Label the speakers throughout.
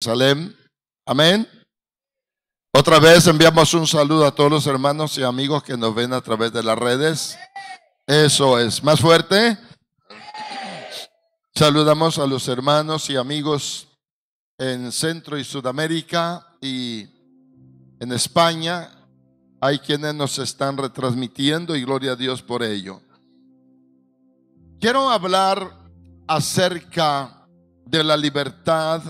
Speaker 1: Jerusalén. Amén. Otra vez enviamos un saludo a todos los hermanos y amigos que nos ven a través de las redes. Eso es, más fuerte. Saludamos a los hermanos y amigos en Centro y Sudamérica y en España. Hay quienes nos están retransmitiendo y gloria a Dios por ello. Quiero hablar acerca de la libertad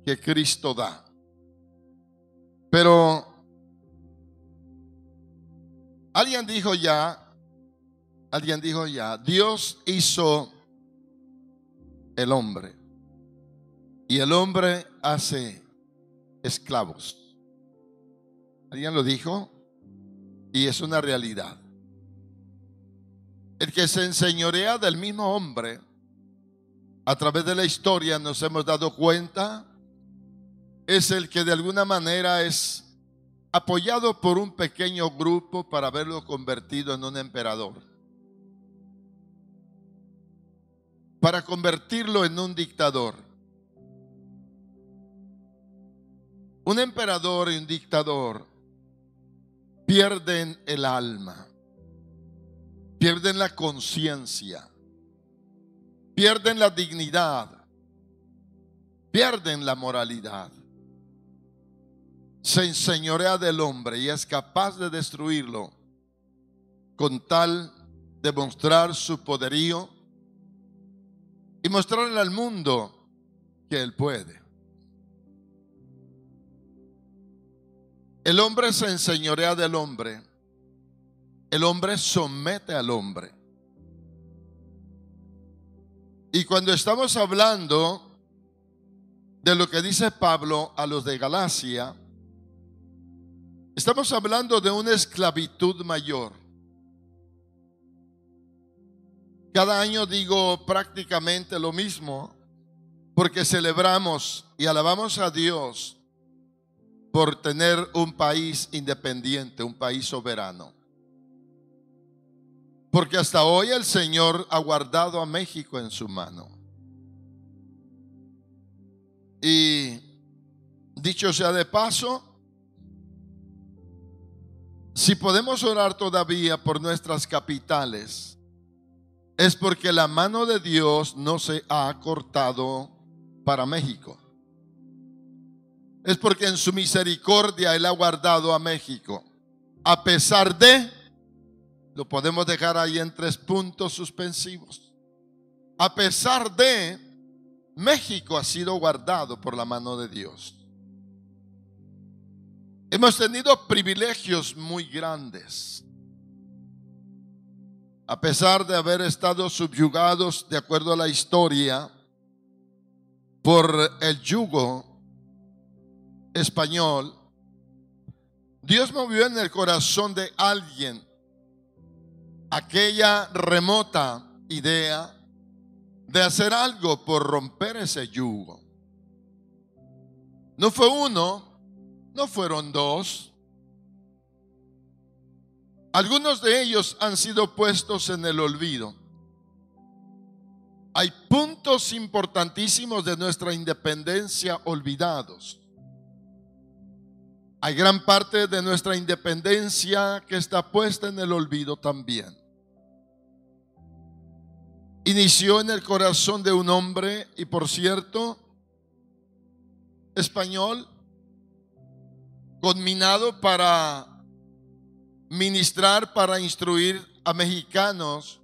Speaker 1: que Cristo da. Pero alguien dijo ya, Dios hizo el hombre y el hombre hace esclavos. ¿Alguien lo dijo? Y es una realidad. El que se enseñorea del mismo hombre, a través de la historia nos hemos dado cuenta, es el que de alguna manera es apoyado por un pequeño grupo para verlo convertido en un emperador, para convertirlo en un dictador. Un emperador y un dictador pierden el alma, pierden la conciencia, pierden la dignidad, pierden la moralidad. Se enseñorea del hombre y es capaz de destruirlo con tal de mostrar su poderío y mostrarle al mundo que él puede. El hombre se enseñorea del hombre. El hombre somete al hombre. Y cuando estamos hablando de lo que dice Pablo a los de Galacia, estamos hablando de una esclavitud mayor. Cada año digo prácticamente lo mismo, porque celebramos y alabamos a Dios por tener un país independiente, un país soberano. Porque hasta hoy el Señor ha guardado a México en su mano. Y dicho sea de paso, si podemos orar todavía por nuestras capitales, es porque la mano de Dios no se ha cortado para México. Es porque en su misericordia Él ha guardado a México. A pesar de, lo podemos dejar ahí en 3 puntos suspensivos. A pesar de, México ha sido guardado por la mano de Dios. Hemos tenido privilegios muy grandes. A pesar de haber estado subyugados, de acuerdo a la historia, por el yugo español, Dios movió en el corazón de alguien aquella remota idea de hacer algo por romper ese yugo. No fue uno, no fueron 2. Algunos de ellos han sido puestos en el olvido. Hay puntos importantísimos de nuestra independencia olvidados. Hay gran parte de nuestra independencia que está puesta en el olvido también. Inició en el corazón de un hombre, y por cierto, español, conminado para ministrar, para instruir a mexicanos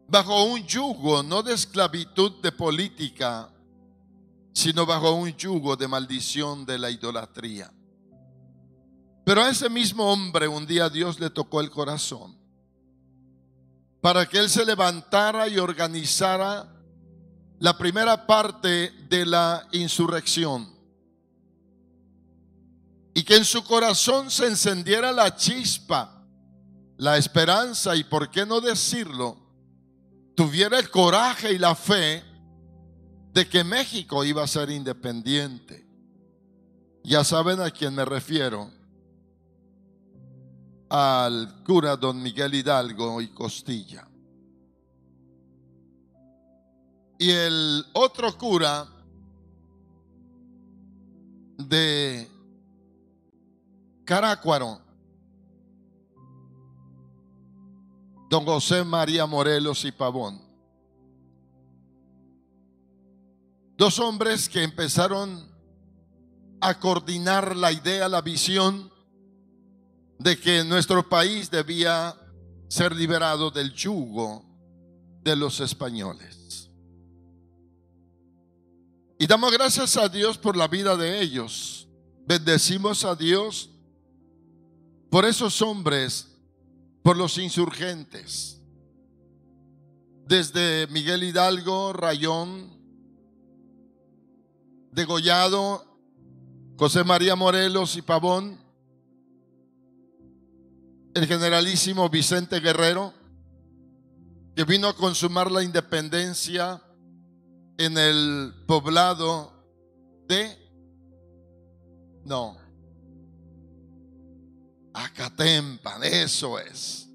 Speaker 1: bajo un yugo, no de esclavitud de política, sino bajo un yugo de maldición de la idolatría. Pero a ese mismo hombre un día Dios le tocó el corazón para que él se levantara y organizara la primera parte de la insurrección, y que en su corazón se encendiera la chispa, la esperanza, y por qué no decirlo, tuviera el coraje y la fe de que México iba a ser independiente. Ya saben a quién me refiero: al cura don Miguel Hidalgo y Costilla. Y el otro cura de Carácuaro, don José María Morelos y Pavón. Dos hombres que empezaron a coordinar la idea, la visión de que nuestro país debía ser liberado del yugo de los españoles. Y damos gracias a Dios por la vida de ellos. Bendecimos a Dios por esos hombres, por los insurgentes. Desde Miguel Hidalgo, Rayón, Degollado, José María Morelos y Pavón, el generalísimo Vicente Guerrero, que vino a consumar la independencia en el poblado de Acatempan, eso es.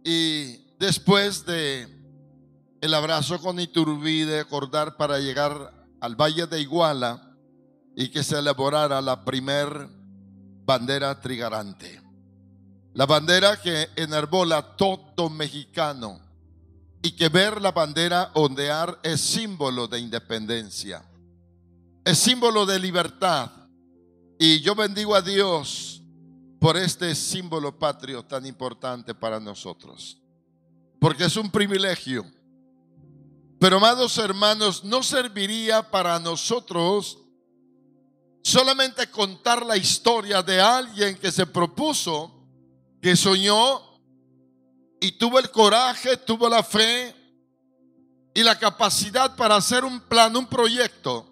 Speaker 1: Y después de el abrazo con Iturbide, acordar para llegar al Valle de Iguala y que se elaborara la primer bandera trigarante, la bandera que enarbola todo mexicano, y que ver la bandera ondear es símbolo de independencia, es símbolo de libertad. Y yo bendigo a Dios por este símbolo patrio tan importante para nosotros, porque es un privilegio. Pero, amados hermanos, no serviría para nosotros solamente contar la historia de alguien que se propuso, que soñó y tuvo el coraje, tuvo la fe y la capacidad para hacer un plan, un proyecto.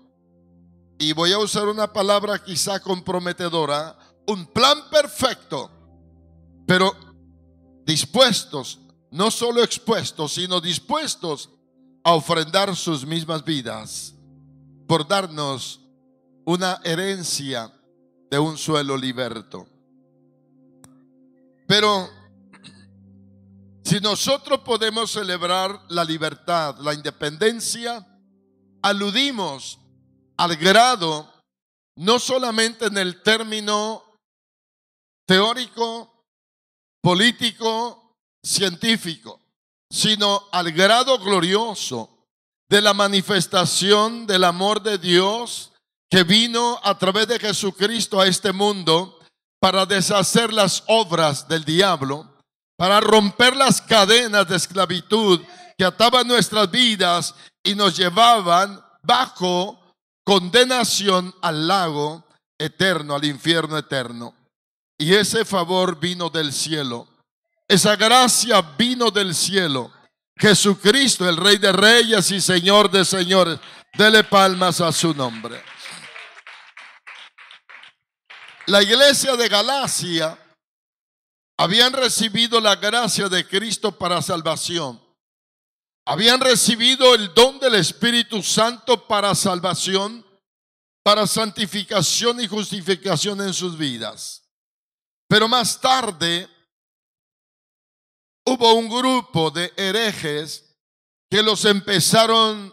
Speaker 1: Y voy a usar una palabra quizá comprometedora, un plan perfecto, pero dispuestos, no solo expuestos, sino dispuestos a ofrendar sus mismas vidas por darnos una herencia de un suelo liberto. Pero si nosotros podemos celebrar la libertad, la independencia, aludimos al grado, no solamente en el término teórico, político, científico, sino al grado glorioso de la manifestación del amor de Dios que vino a través de Jesucristo a este mundo para deshacer las obras del diablo, para romper las cadenas de esclavitud que ataban nuestras vidas y nos llevaban bajo condenación al lago eterno, al infierno eterno. Y ese favor vino del cielo, esa gracia vino del cielo. Jesucristo, el Rey de Reyes y Señor de Señores. Dele palmas a su nombre. La iglesia de Galacia habían recibido la gracia de Cristo para salvación. Habían recibido el don del Espíritu Santo para salvación, para santificación y justificación en sus vidas. Pero más tarde hubo un grupo de herejes que los empezaron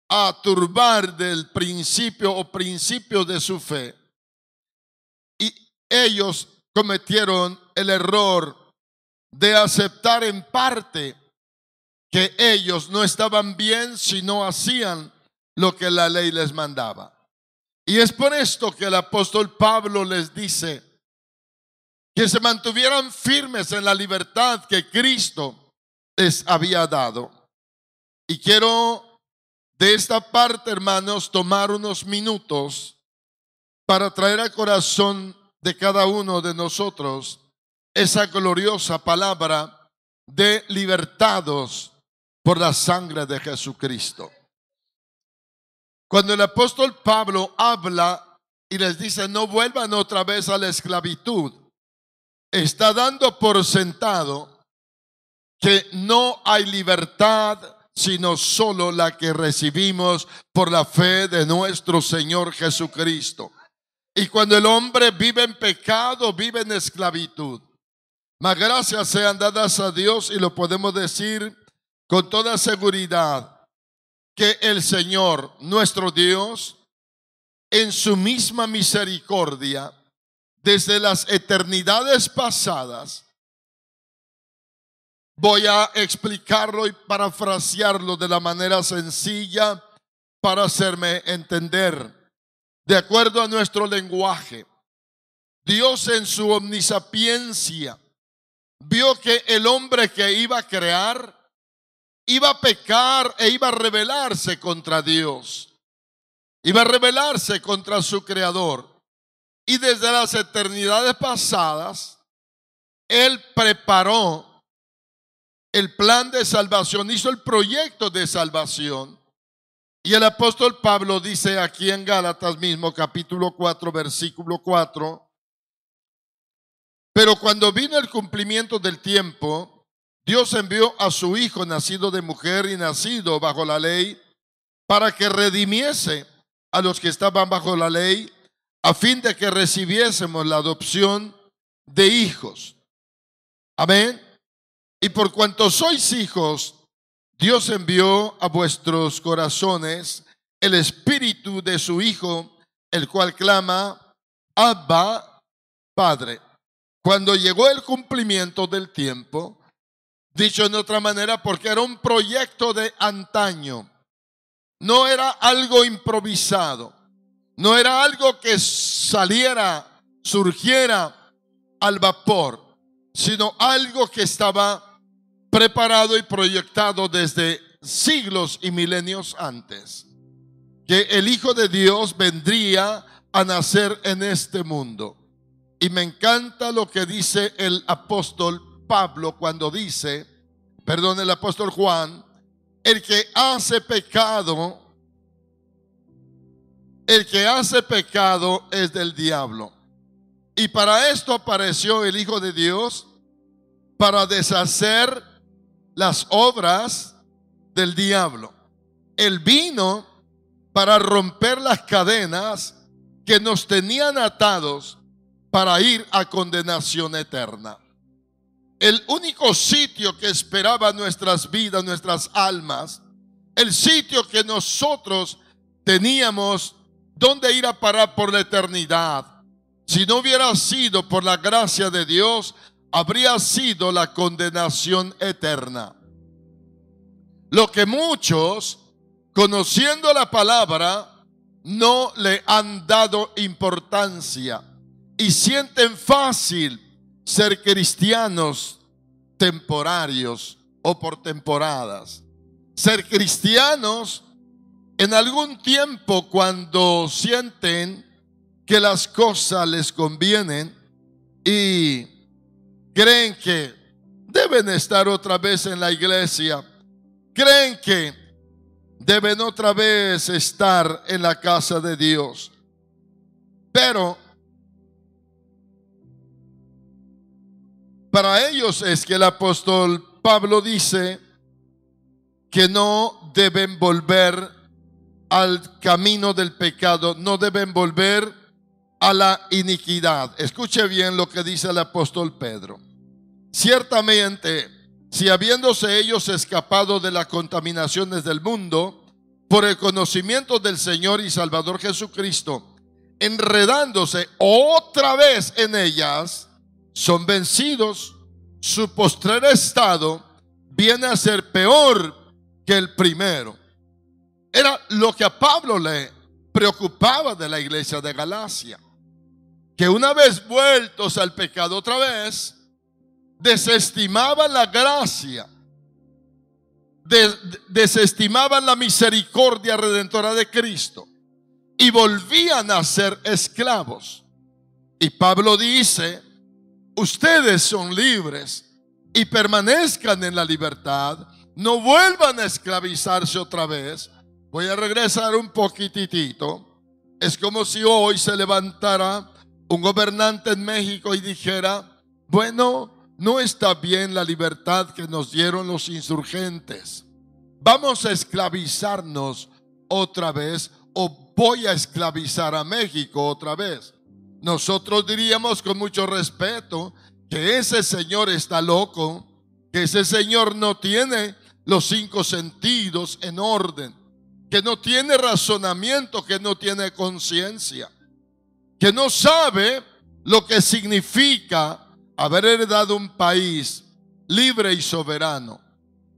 Speaker 1: a turbar del principio de su fe. Y ellos cometieron el error de aceptar en parte que ellos no estaban bien si no hacían lo que la ley les mandaba. Y es por esto que el apóstol Pablo les dice que se mantuvieran firmes en la libertad que Cristo les había dado. Y quiero de esta parte, hermanos, tomar unos minutos para traer al corazón de cada uno de nosotros esa gloriosa palabra de libertados por la sangre de Jesucristo. Cuando el apóstol Pablo habla y les dice no vuelvan otra vez a la esclavitud, está dando por sentado que no hay libertad sino solo la que recibimos por la fe de nuestro Señor Jesucristo. Y cuando el hombre vive en pecado, vive en esclavitud. Mas gracias sean dadas a Dios, y lo podemos decir con toda seguridad, que el Señor, nuestro Dios, en su misma misericordia, desde las eternidades pasadas, voy a explicarlo y parafrasearlo de la manera sencilla para hacerme entender. De acuerdo a nuestro lenguaje, Dios en su omnisapiencia vio que el hombre que iba a crear iba a pecar e iba a rebelarse contra Dios. Iba a rebelarse contra su creador. Y desde las eternidades pasadas, Él preparó el plan de salvación, hizo el proyecto de salvación. Y el apóstol Pablo dice aquí en Gálatas mismo, capítulo 4, versículo 4, pero cuando vino el cumplimiento del tiempo, Dios envió a su Hijo, nacido de mujer y nacido bajo la ley, para que redimiese a los que estaban bajo la ley, a fin de que recibiésemos la adopción de hijos. Amén. Y por cuanto sois hijos, Dios envió a vuestros corazones el espíritu de su Hijo, el cual clama, Abba, Padre. Cuando llegó el cumplimiento del tiempo, dicho en otra manera, porque era un proyecto de antaño, no era algo improvisado, no era algo que saliera, surgiera al vapor, sino algo que estaba preparado y proyectado desde siglos y milenios antes, que el Hijo de Dios vendría a nacer en este mundo. Y me encanta lo que dice el apóstol Pablo cuando dice, el apóstol Juan, el que hace pecado es del diablo. Y para esto apareció el Hijo de Dios, para deshacer las obras del diablo. Él vino para romper las cadenas que nos tenían atados para ir a condenación eterna. El único sitio que esperaba nuestras vidas, nuestras almas, el sitio que nosotros teníamos donde ir a parar por la eternidad, si no hubiera sido por la gracia de Dios, habría sido la condenación eterna. Lo que muchos, conociendo la palabra, no le han dado importancia y sienten fácil ser cristianos temporarios o por temporadas. Ser cristianos en algún tiempo cuando sienten que las cosas les convienen y creen que deben estar otra vez en la iglesia, creen que deben otra vez estar en la casa de Dios. Pero para ellos es que el apóstol Pablo dice que no deben volver al camino del pecado, no deben volver a la iniquidad. Escuche bien lo que dice el apóstol Pedro. Ciertamente, si habiéndose ellos escapado de las contaminaciones del mundo, por el conocimiento del Señor y Salvador Jesucristo, enredándose otra vez en ellas, son vencidos, su postrer estado viene a ser peor que el primero. Era lo que a Pablo le preocupaba de la iglesia de Galacia, que una vez vueltos al pecado otra vez, desestimaban la gracia, desestimaban la misericordia redentora de Cristo y volvían a ser esclavos. Y Pablo dice, ustedes son libres y permanezcan en la libertad, no vuelvan a esclavizarse otra vez. Voy a regresar un poquitito. Es como si hoy se levantara un gobernante en México y dijera, bueno, no está bien la libertad que nos dieron los insurgentes. Vamos a esclavizarnos otra vez, o voy a esclavizar a México otra vez. Nosotros diríamos con mucho respeto que ese señor está loco, que ese señor no tiene los 5 sentidos en orden. que no tiene razonamiento, que no tiene conciencia, que no sabe lo que significa haber heredado un país libre y soberano.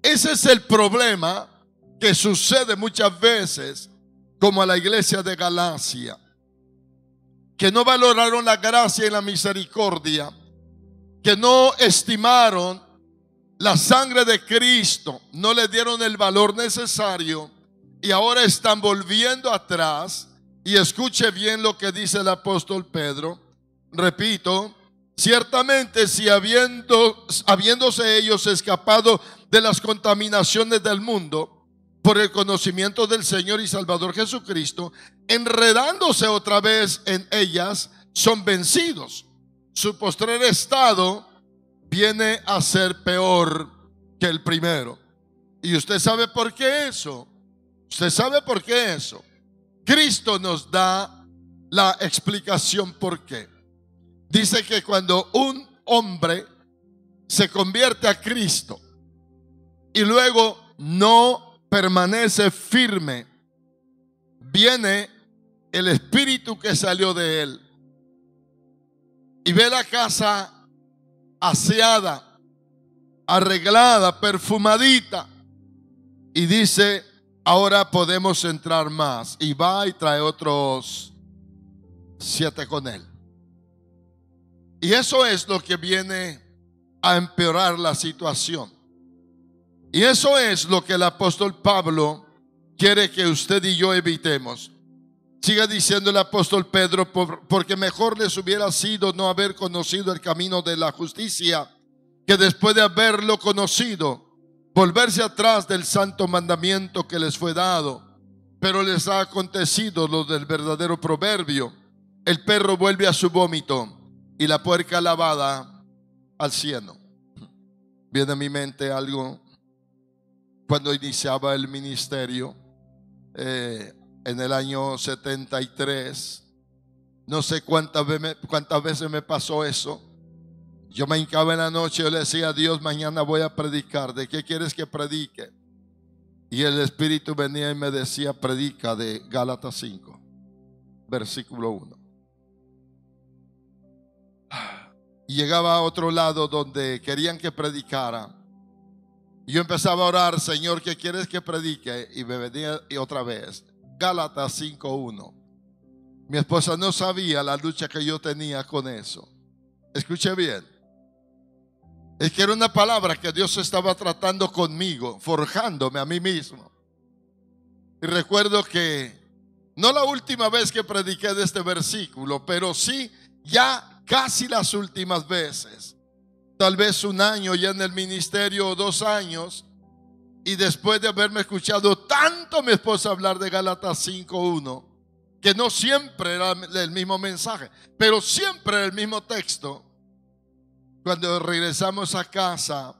Speaker 1: Ese es el problema que sucede muchas veces, como a la iglesia de Galacia, que no valoraron la gracia y la misericordia, que no estimaron la sangre de Cristo, no le dieron el valor necesario y ahora están volviendo atrás. Y escuche bien lo que dice el apóstol Pedro. Repito, ciertamente si habiéndose ellos escapado de las contaminaciones del mundo por el conocimiento del Señor y Salvador Jesucristo, enredándose otra vez en ellas, son vencidos. Su postrer estado viene a ser peor que el primero. ¿Y usted sabe por qué eso? ¿Usted sabe por qué eso? Cristo nos da la explicación por qué. Dice que cuando un hombre se convierte a Cristo y luego no permanece firme, viene el espíritu que salió de él y ve la casa aseada, arreglada, perfumadita, y dice: ahora podemos entrar más. Y va y trae otros 7 con él. Y eso es lo que viene a empeorar la situación. Y eso es lo que el apóstol Pablo quiere que usted y yo evitemos. Sigue diciendo el apóstol Pedro: porque mejor les hubiera sido no haber conocido el camino de la justicia, que después de haberlo conocido, volverse atrás del santo mandamiento que les fue dado. Pero les ha acontecido lo del verdadero proverbio: el perro vuelve a su vómito y la puerca lavada al cieno. Viene a mi mente algo cuando iniciaba el ministerio, en el año 73. No sé cuántas veces me pasó eso. Yo me hincaba en la noche, yo le decía a Dios: mañana voy a predicar, ¿de qué quieres que predique? Y el Espíritu venía y me decía: predica de Gálatas 5, versículo 1. Y llegaba a otro lado donde querían que predicara. Y yo empezaba a orar: Señor, ¿qué quieres que predique? Y me venía y otra vez Gálatas 5:1. Mi esposa no sabía la lucha que yo tenía con eso. Escuche bien. Es que era una palabra que Dios estaba tratando conmigo, forjándome a mí mismo. Y recuerdo que no la última vez que prediqué de este versículo, pero sí ya casi las últimas veces. Tal vez un año ya en el ministerio o 2 años. Y después de haberme escuchado tanto a mi esposa hablar de Gálatas 5:1, que no siempre era el mismo mensaje, pero siempre era el mismo texto. Cuando regresamos a casa,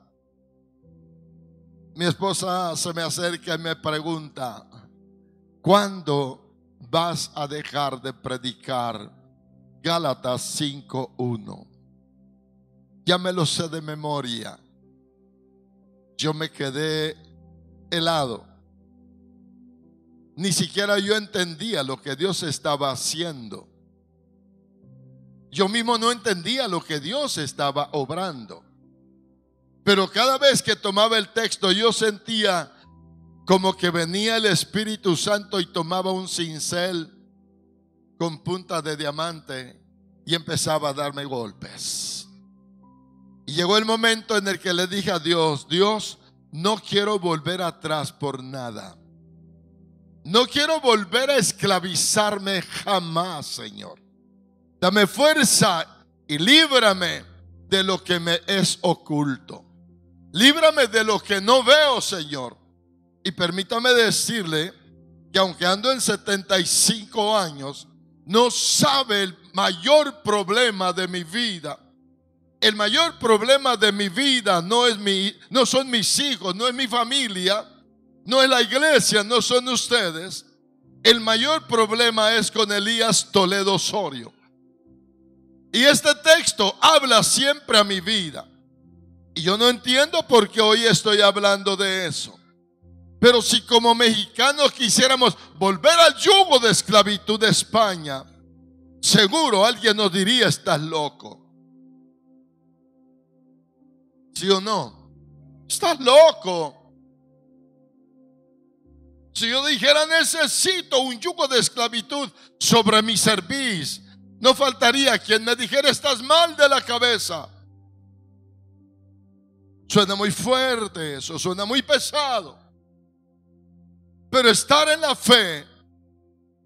Speaker 1: mi esposa se me acerca y me pregunta: ¿cuándo vas a dejar de predicar Gálatas 5:1? Ya me lo sé de memoria. Yo me quedé helado. Ni siquiera yo entendía lo que Dios estaba haciendo. Yo mismo no entendía lo que Dios estaba obrando. Pero cada vez que tomaba el texto, yo sentía como que venía el Espíritu Santo y tomaba un cincel con punta de diamante y empezaba a darme golpes. Y llegó el momento en el que le dije a Dios: Dios, no quiero volver atrás por nada. No quiero volver a esclavizarme jamás, Señor. Dame fuerza y líbrame de lo que me es oculto. Líbrame de lo que no veo, Señor. Y permítame decirle que aunque ando en 75 años, no sabe el mayor problema de mi vida. El mayor problema de mi vida no son mis hijos, no es mi familia, no es la iglesia, no son ustedes. El mayor problema es con Elías Toledo Osorio. Y este texto habla siempre a mi vida. Y yo no entiendo por qué hoy estoy hablando de eso. Pero si como mexicanos quisiéramos volver al yugo de esclavitud de España, seguro alguien nos diría: estás loco. ¿Sí o no? Estás loco. Si yo dijera: necesito un yugo de esclavitud sobre mi cerviz, no faltaría quien me dijera: estás mal de la cabeza. Suena muy fuerte eso, suena muy pesado. Pero estar en la fe,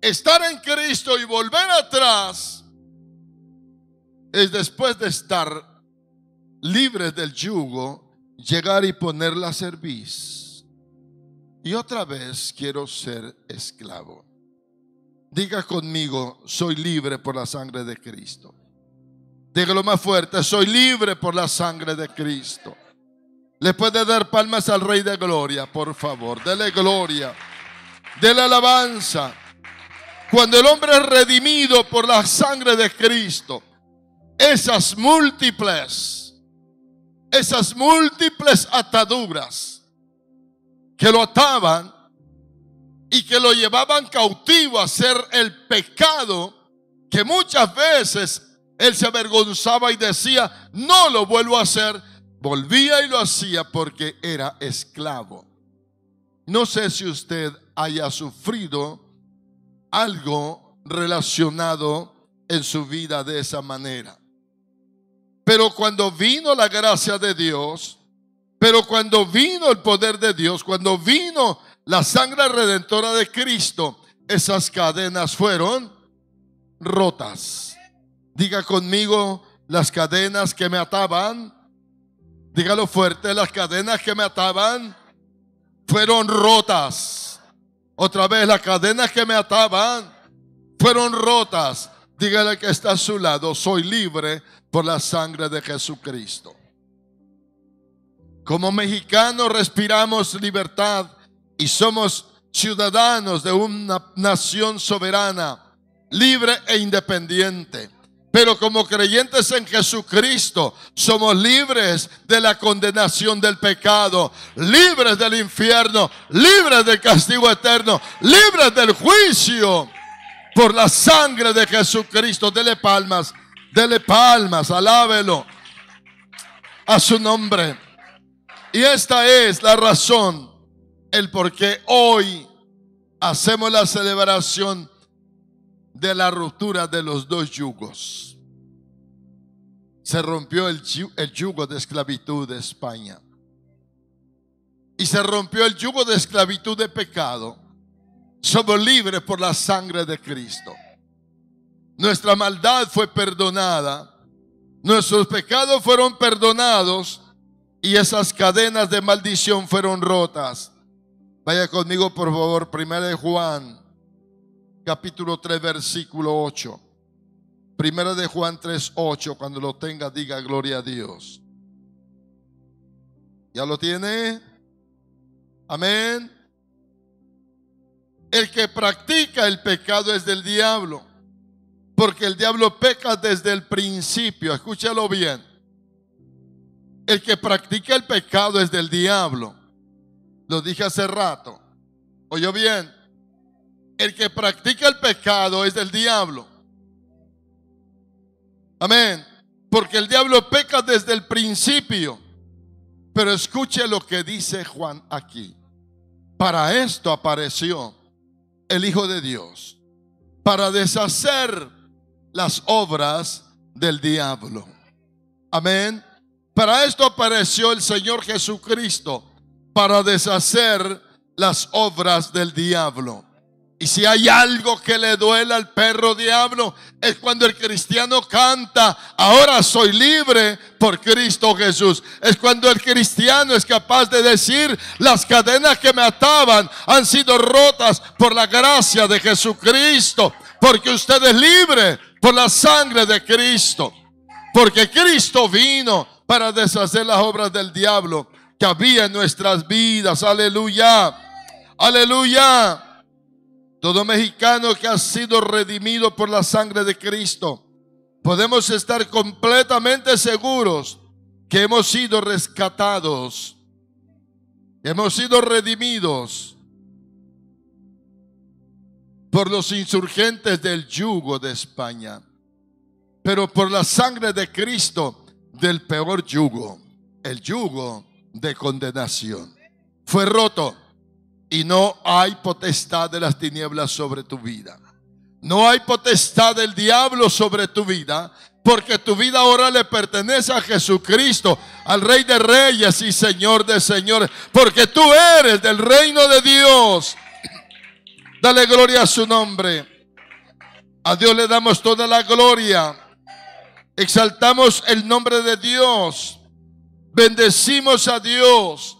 Speaker 1: estar en Cristo y volver atrás, es después de estar libres del yugo, llegar y poner la cerviz. Y otra vez quiero ser esclavo. Diga conmigo: soy libre por la sangre de Cristo. Dígalo más fuerte: soy libre por la sangre de Cristo. Le puede dar palmas al Rey de Gloria, por favor. Dele gloria, dele alabanza. Cuando el hombre es redimido por la sangre de Cristo, esas múltiples ataduras que lo ataban y que lo llevaban cautivo a hacer el pecado, que muchas veces él se avergonzaba y decía: no lo vuelvo a hacer, volvía y lo hacía porque era esclavo. No sé si usted haya sufrido algo relacionado en su vida de esa manera. Pero cuando vino la gracia de Dios, pero cuando vino el poder de Dios, cuando vino la sangre redentora de Cristo, esas cadenas fueron rotas. Diga conmigo: las cadenas que me ataban. Dígalo fuerte: las cadenas que me ataban fueron rotas. Otra vez: las cadenas que me ataban fueron rotas. Dígale que está a su lado: soy libre por la sangre de Jesucristo. Como mexicanos respiramos libertad y somos ciudadanos de una nación soberana, libre e independiente. Pero como creyentes en Jesucristo, somos libres de la condenación del pecado, libres del infierno, libres del castigo eterno, libres del juicio por la sangre de Jesucristo. Dele palmas, alábelo a su nombre. Y esta es la razón, el por qué hoy hacemos la celebración de la ruptura de los dos yugos. Se rompió el yugo de esclavitud de España y se rompió el yugo de esclavitud de pecado. Somos libres por la sangre de Cristo. Nuestra maldad fue perdonada, nuestros pecados fueron perdonados y esas cadenas de maldición fueron rotas. Vaya conmigo por favor, 1 de Juan capítulo 3 versículo 8. 1 de Juan 3:8. Cuando lo tenga, diga gloria a Dios. ¿Ya lo tiene? Amén. El que practica el pecado es del diablo, porque el diablo peca desde el principio. Escúchalo bien. El que practica el pecado es del diablo. Lo dije hace rato. ¿Oyó bien? El que practica el pecado es del diablo. Amén. Porque el diablo peca desde el principio. Pero escuche lo que dice Juan aquí. Para esto apareció el Hijo de Dios, para deshacer las obras del diablo. Amén. Para esto apareció el Señor Jesucristo, para deshacer las obras del diablo. Y si hay algo que le duele al perro diablo, es cuando el cristiano canta: ahora soy libre por Cristo Jesús. Es cuando el cristiano es capaz de decir: las cadenas que me ataban han sido rotas por la gracia de Jesucristo. Porque usted es libre por la sangre de Cristo. Porque Cristo vino para deshacer las obras del diablo que había en nuestras vidas. Aleluya, aleluya. Todo mexicano que ha sido redimido por la sangre de Cristo, podemos estar completamente seguros que hemos sido rescatados Hemos sido redimidos por los insurgentes del yugo de España, pero por la sangre de Cristo del peor yugo, el yugo de condenación. Fue roto y no hay potestad de las tinieblas sobre tu vida. No hay potestad del diablo sobre tu vida, porque tu vida ahora le pertenece a Jesucristo, al Rey de Reyes y Señor de Señores, porque tú eres del reino de Dios. Dale gloria a su nombre. A Dios le damos toda la gloria. Exaltamos el nombre de Dios. Bendecimos a Dios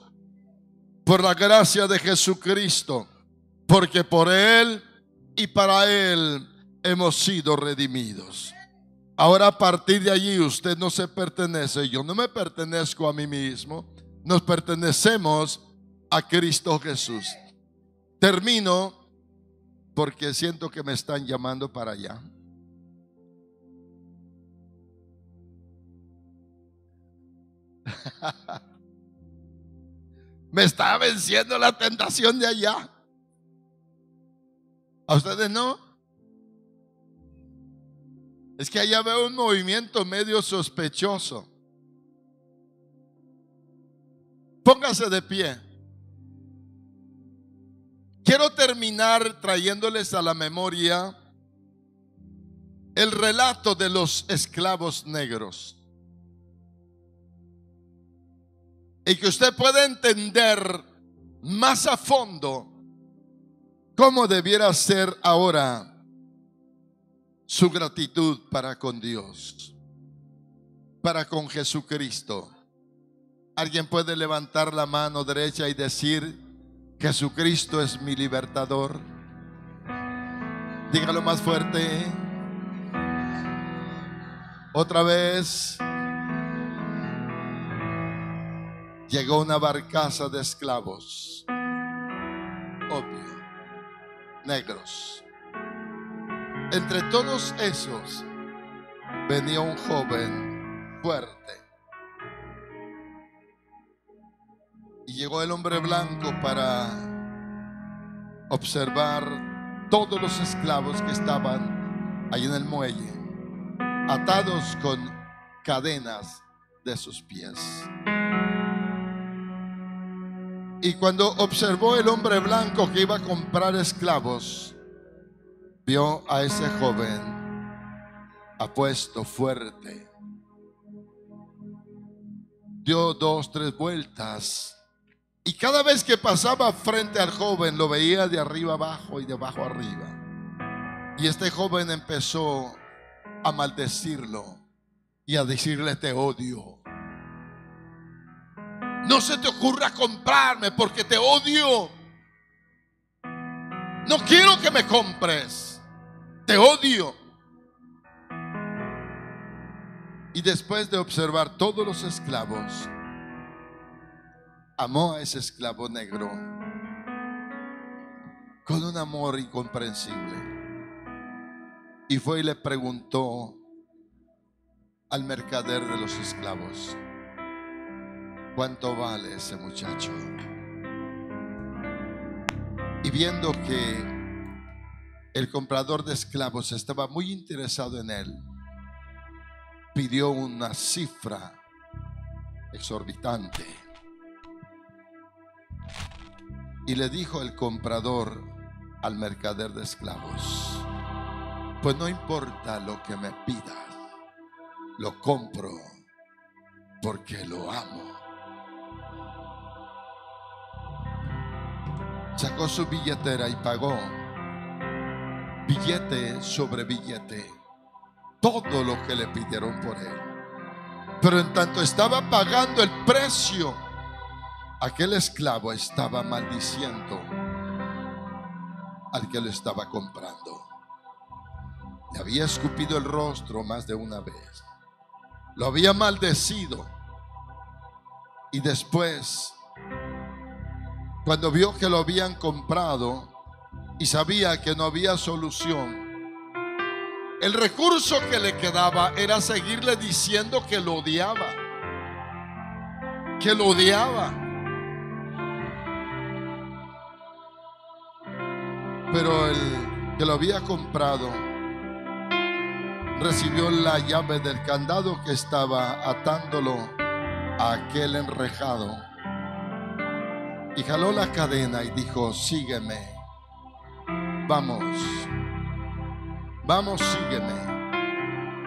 Speaker 1: por la gracia de Jesucristo, porque por Él y para Él hemos sido redimidos. Ahora, a partir de allí, usted no se pertenece. Yo no me pertenezco a mí mismo. Nos pertenecemos a Cristo Jesús. Termino porque siento que me están llamando para allá. Me está venciendo la tentación de allá. ¿A ustedes no? Es que allá veo un movimiento medio sospechoso. Póngase de pie. Quiero terminar trayéndoles a la memoria el relato de los esclavos negros, y que usted pueda entender más a fondo cómo debiera ser ahora su gratitud para con Dios, para con Jesucristo. ¿Alguien puede levantar la mano derecha y decir: Jesucristo es mi libertador? Dígalo más fuerte. Otra vez. Llegó una barcaza de esclavos, obvio, negros. Entre todos esos venía un joven fuerte. Y llegó el hombre blanco para observar todos los esclavos que estaban ahí en el muelle, atados con cadenas de sus pies. Y cuando observó el hombre blanco que iba a comprar esclavos, vio a ese joven apuesto, fuerte. Dio 2, 3 vueltas, y cada vez que pasaba frente al joven lo veía de arriba abajo y de abajo arriba. Y este joven empezó a maldecirlo y a decirle: te odio. No se te ocurra comprarme porque te odio. No quiero que me compres. Te odio. Y después de observar todos los esclavos, amó a ese esclavo negro con un amor incomprensible. Y fue y le preguntó al mercader de los esclavos: ¿cuánto vale ese muchacho? Y viendo que el comprador de esclavos estaba muy interesado en él, pidió una cifra exorbitante. Y le dijo el comprador al mercader de esclavos: pues no importa lo que me pidas, lo compro porque lo amo. Sacó su billetera y pagó, billete sobre billete, todo lo que le pidieron por él. Pero en tanto estaba pagando el precio, aquel esclavo estaba maldiciendo al que lo estaba comprando. Le había escupido el rostro más de una vez, lo había maldecido. Y después, cuando vio que lo habían comprado y sabía que no había solución, el recurso que le quedaba era seguirle diciendo que lo odiaba, que lo odiaba. Pero el que lo había comprado recibió la llave del candado que estaba atándolo a aquel enrejado, y jaló la cadena y dijo: sígueme, vamos, vamos, sígueme.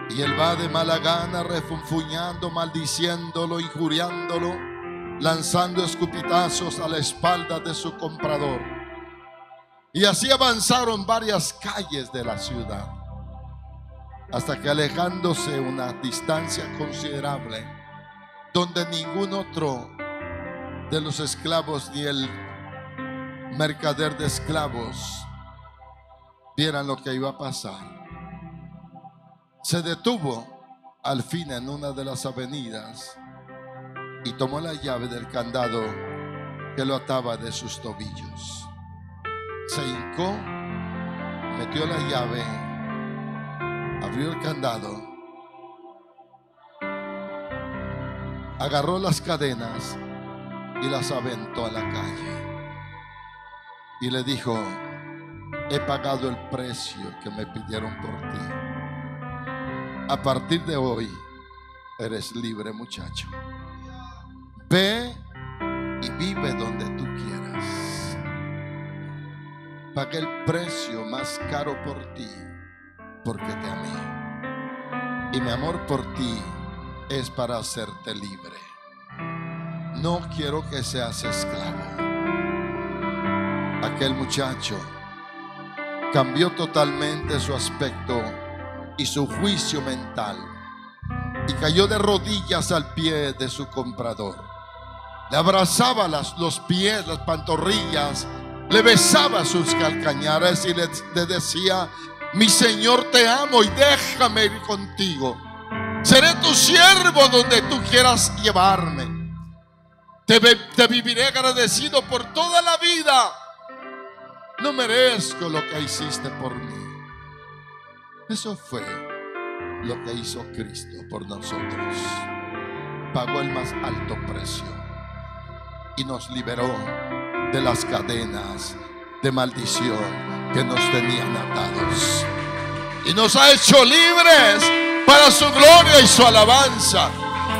Speaker 1: Y él va de mala gana, refunfuñando, maldiciéndolo, injuriándolo, lanzando escupitazos a la espalda de su comprador. Y así avanzaron varias calles de la ciudad, hasta que, alejándose una distancia considerable, donde ningún otro de los esclavos ni el mercader de esclavos vieran lo que iba a pasar, se detuvo al fin en una de las avenidas y tomó la llave del candado que lo ataba de sus tobillos. Se hincó, metió la llave, abrió el candado, agarró las cadenas y las aventó a la calle y le dijo: he pagado el precio que me pidieron por ti. A partir de hoy eres libre, muchacho. Ve y vive donde tú quieras. Pagué el precio más caro por ti, porque te amé, y mi amor por ti es para hacerte libre. No quiero que seas esclavo. Aquel muchacho cambió totalmente su aspecto y su juicio mental, y cayó de rodillas al pie de su comprador. Le abrazaba los pies, las pantorrillas, le besaba sus calcañares y le decía: mi Señor, te amo y déjame ir contigo. Seré tu siervo donde tú quieras llevarme. Te viviré agradecido por toda la vida. No merezco lo que hiciste por mí. Eso fue lo que hizo Cristo por nosotros. Pagó el más alto precio y nos liberó de las cadenas de maldición que nos tenían atados, y nos ha hecho libres para su gloria y su alabanza.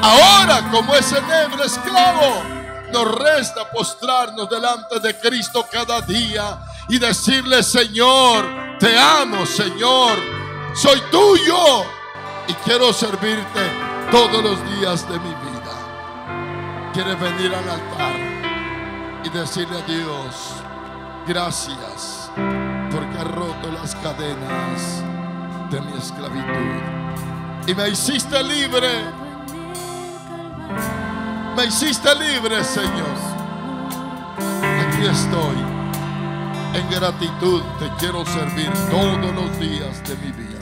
Speaker 1: Ahora, como ese negro esclavo, nos resta postrarnos delante de Cristo cada día y decirle: Señor, te amo, Señor, soy tuyo y quiero servirte todos los días de mi vida. ¿Quieres venir al altar y decirle a Dios: gracias, porque has roto las cadenas de mi esclavitud y me hiciste libre? Me hiciste libre, Señor. Aquí estoy. En gratitud te quiero servir todos los días de mi vida.